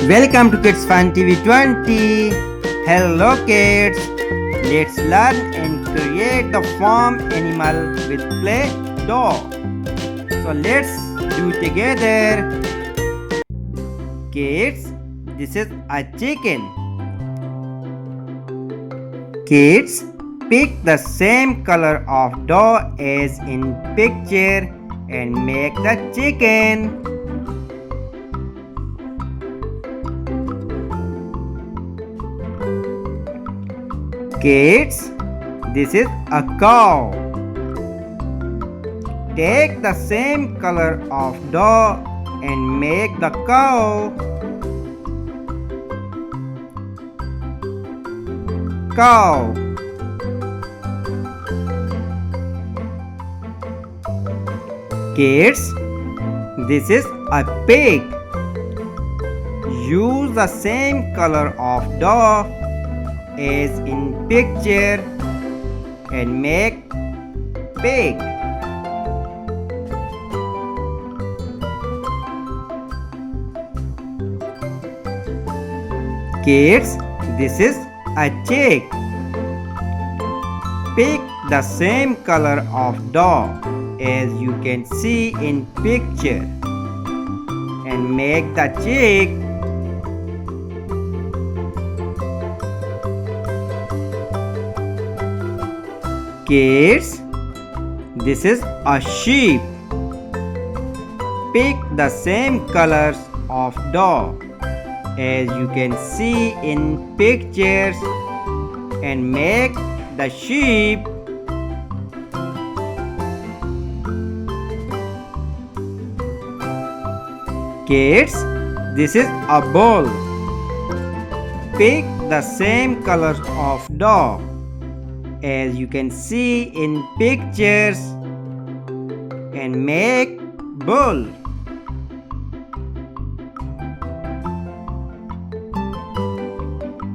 Welcome to Kids Fun TV 20. Hello kids. Let's learn and create the farm animal with Play-Doh. So let's do together. Kids, this is a chicken. Kids, pick the same color of dough as in picture and make the chicken. Kids, this is a cow. Take the same color of dough and make the cow. Cow. Kids, this is a pig. Use the same color of dough as in picture and make pig. Kids, this is a chick. Pick the same color of dough as you can see in picture and make the chick. Kids, this is a sheep. Pick the same colors of dough as you can see in pictures and make the sheep. Kids, this is a bull. Pick the same colors of dough as you can see in pictures and make bull.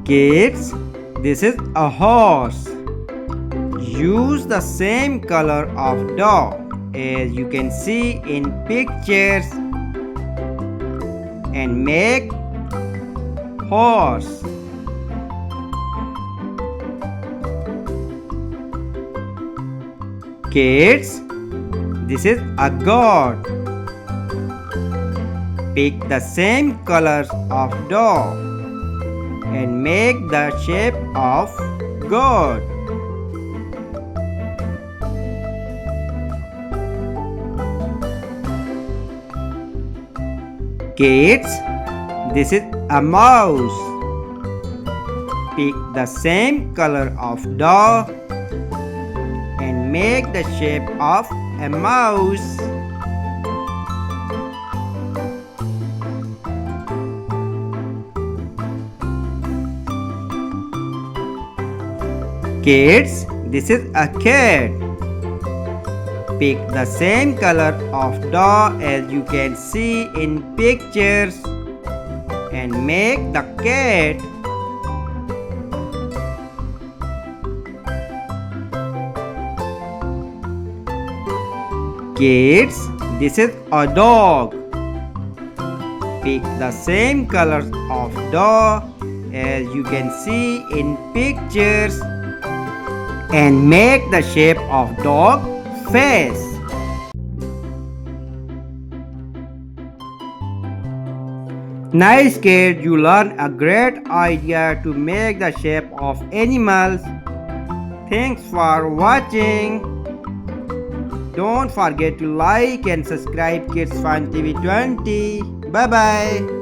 Kids, this is a horse. Use the same color of dough as you can see in pictures and make horse. Kids, this is a goat. Pick the same colors of dough and make the shape of goat. Kids, this is a mouse. Pick the same color of dough and make the shape of a mouse. Kids, this is a cat. Pick the same color of dough as you can see in pictures and make the cat. Kids, this is a dog. Pick the same colors of dough as you can see in pictures and make the shape of dog face. Nice kid, you learned a great idea to make the shape of animals. Thanks for watching. Don't forget to like and subscribe Kids Fun TV 20. Bye bye.